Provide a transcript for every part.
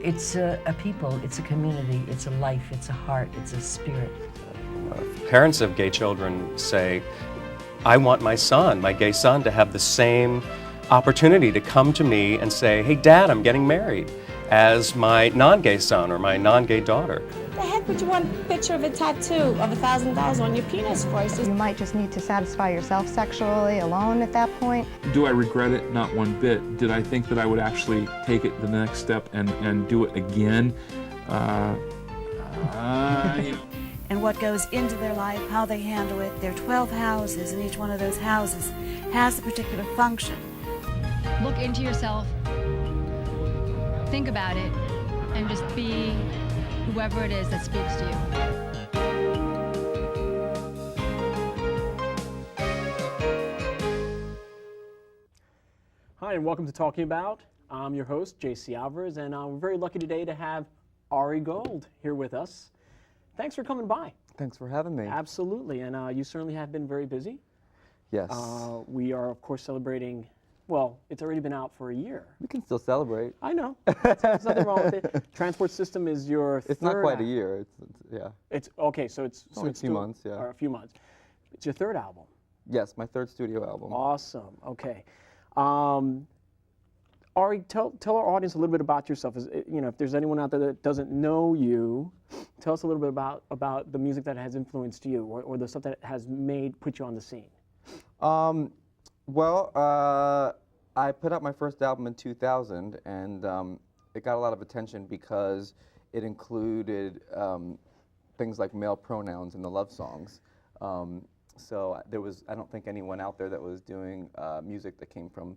It's a people, it's a community, it's a life, it's a heart, it's a spirit. Parents of gay children say, I want my son, my gay son, to have the same opportunity to come to me and say, hey, Dad, I'm getting married, as my non-gay son or my non-gay daughter. The heck would you want a picture of a tattoo of $1,000 on your penis for? You might just need to satisfy yourself sexually alone at that point. Do I regret it? Not one bit. Did I think that I would actually take it the next step and do it again? And what goes into their life, how they handle it. There are 12 houses, and each one of those houses has a particular function. Look into yourself, think about it, and just be whoever it is that speaks to you. Hi, and welcome to Talking About. I'm your host, JC Alvarez, and we're very lucky today to have Ari Gold here with us. Thanks for coming by. Thanks for having me. Absolutely, and you certainly have been very busy. Yes. We are, of course, celebrating, well, it's already been out for a year. We can still celebrate. I know. There's nothing wrong with it. Transport System is your It's third not quite a album. year. Yeah. It's okay, so it's only a few months, yeah. Or a few months. It's your third album. Yes, my third studio album. Awesome. Okay. Ari, tell our audience a little bit about yourself. If there's anyone out there that doesn't know you, tell us a little bit about the music that has influenced you, or the stuff that has put you on the scene. I put out my first album in 2000, and it got a lot of attention because it included things like male pronouns in the love songs. So I don't think anyone out there that was doing music that came from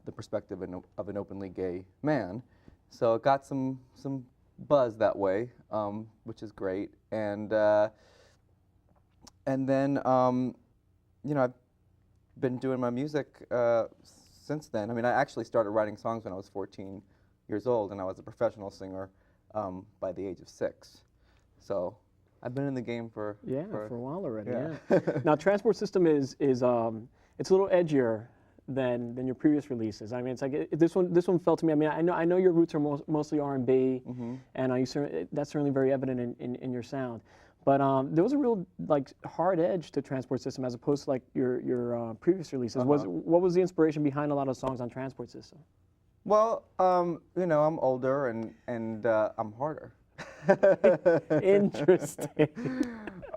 the perspective of an openly gay man. So it got some buzz that way, which is great. And then I've been doing my music since then. I mean, I actually started writing songs when I was 14 years old, and I was a professional singer by the age of 6. So I've been in the game for a while already. Yeah. Yeah. Now, Transport System is it's a little edgier than your previous releases. I mean, it's like this one felt to me. I mean, I know your roots are mostly R&B, and that's certainly very evident in your sound. But there was a real hard edge to Transport System as opposed to like your previous releases. What was the inspiration behind a lot of songs on Transport System? Well, I'm older and I'm harder. Interesting.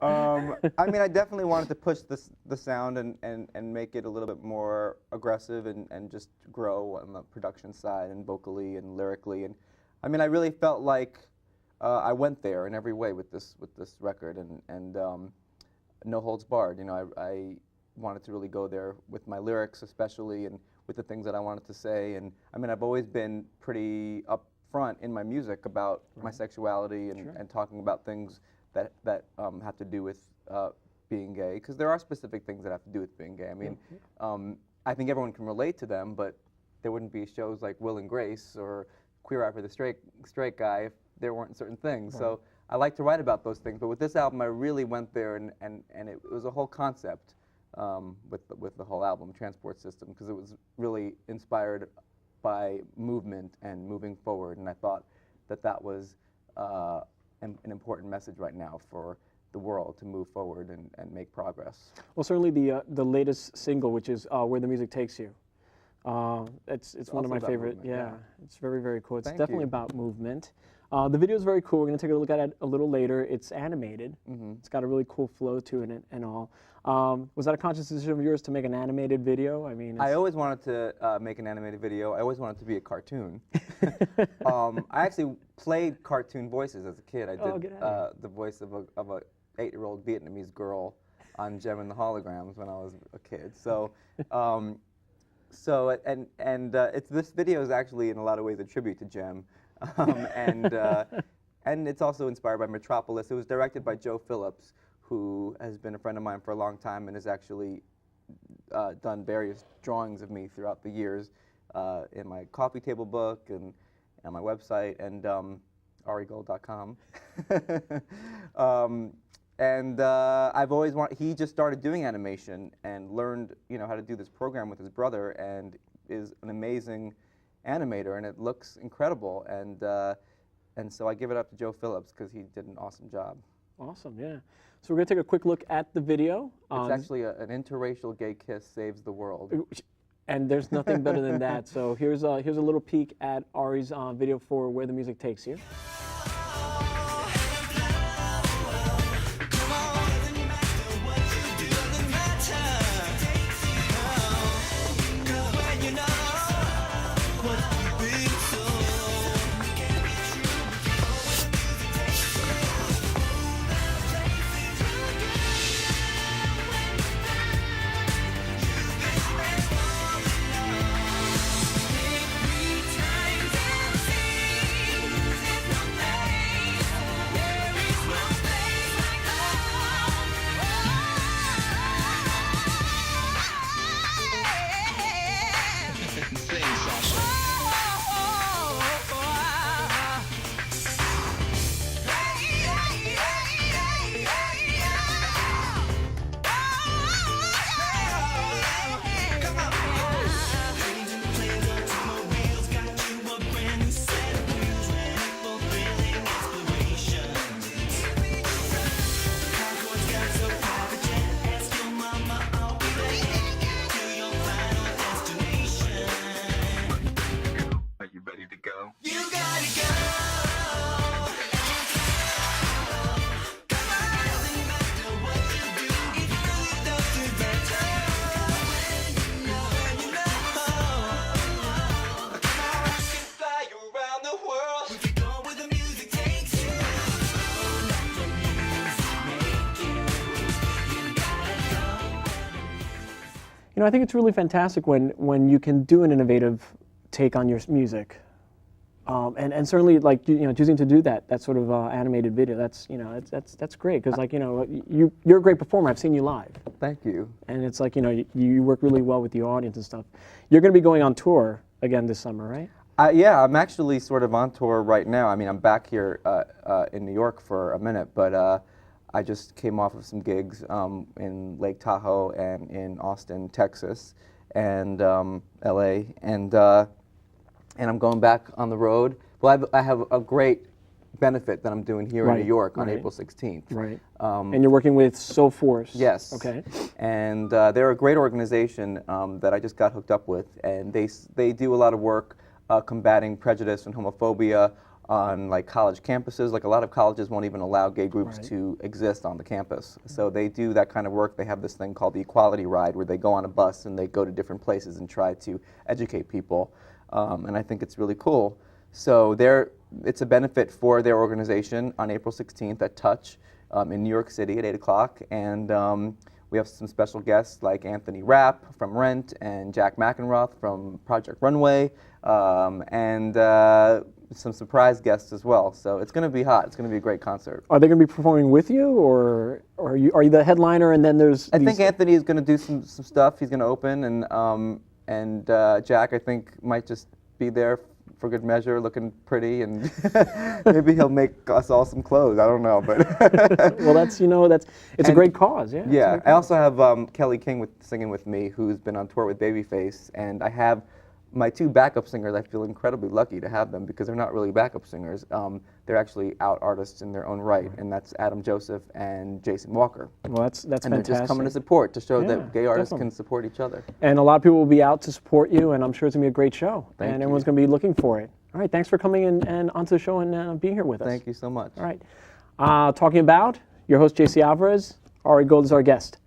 I mean, I definitely wanted to push the sound and make it a little bit more aggressive and just grow on the production side and vocally and lyrically. And I mean, I really felt like I went there in every way with this record, and no holds barred. I wanted to really go there with my lyrics, especially, and with the things that I wanted to say. And I mean, I've always been pretty upfront in my music about my sexuality and talking about things that have to do with being gay, because there are specific things that have to do with being gay. I mean, I think everyone can relate to them, but there wouldn't be shows like Will and Grace or Queer Eye for the Straight Guy if there weren't certain things. Right. So I like to write about those things, but with this album, I really went there, and it was a whole concept with the whole album, Transport System, because it was really inspired by movement and moving forward, and I thought that was an important message right now for the world to move forward and make progress. Well, certainly the latest single, which is Where the Music Takes You. It's one of my favorite. Yeah, it's very, very cool. It's definitely about movement. The video is very cool. We're going to take a look at it a little later. It's animated. It's got a really cool flow to it and all. Was that a conscious decision of yours to make an animated video? I mean, I always wanted to make an animated video. I always wanted to be a cartoon. I actually played cartoon voices as a kid. I did the voice of a 8-year-old Vietnamese girl on Gem and the Holograms when I was a kid. So. This video is actually in a lot of ways a tribute to Gem, and it's also inspired by Metropolis. It was directed by Joe Phillips, who has been a friend of mine for a long time and has actually done various drawings of me throughout the years in my coffee table book and on my website and arigold.com. I've always he just started doing animation and learned, how to do this program with his brother, and is an amazing animator, and it looks incredible. And so I give it up to Joe Phillips because he did an awesome job. Awesome, yeah. So we're going to take a quick look at the video. It's actually an interracial gay kiss saves the world. And there's nothing better than that. So here's a little peek at Ari's video for Where the Music Takes You. You know, I think it's really fantastic when you can do an innovative take on your music, and certainly like choosing to do that sort of animated video. That's that's great because like you're a great performer. I've seen you live. Thank you. And it's like you work really well with the audience and stuff. You're going to be going on tour again this summer, right? Yeah, I'm actually sort of on tour right now. I mean, I'm back here in New York for a minute, but I just came off of some gigs in Lake Tahoe and in Austin, Texas, and LA, and I'm going back on the road. Well, I have a great benefit that I'm doing here in New York on April 16th. Right. And you're working with So Force. Yes. Okay. And they're a great organization that I just got hooked up with, and they do a lot of work combating prejudice and homophobia on like college campuses. Like a lot of colleges won't even allow gay groups to exist on the campus. So they do that kind of work. They have this thing called the Equality Ride where they go on a bus and they go to different places and try to educate people. And I think it's really cool. So it's a benefit for their organization on April 16th at Touch in New York City at 8 o'clock. And we have some special guests like Anthony Rapp from Rent and Jack McEnroth from Project Runway, and some surprise guests as well. So it's going to be hot. It's going to be a great concert. Are they going to be performing with you, or are you the headliner and then there's I think Anthony is going to do some stuff. He's going to open, and Jack, I think, might just be there for good measure, looking pretty, and maybe he'll make us all some clothes. I don't know, but well, it's a great cause. Yeah. Yeah. I also have Kelly King singing with me, who's been on tour with Babyface, and I have my two backup singers. I feel incredibly lucky to have them because they're not really backup singers. They're actually out artists in their own right, and that's Adam Joseph and Jason Walker. Well, that's and fantastic. They're just coming to support, to show that gay artists can support each other. And a lot of people will be out to support you, and I'm sure it's going to be a great show. Thank you. Everyone's going to be looking for it. All right, thanks for coming in and onto the show and being here with us. Thank you so much. All right. Talking about your host, JC Alvarez, Ari Gold is our guest.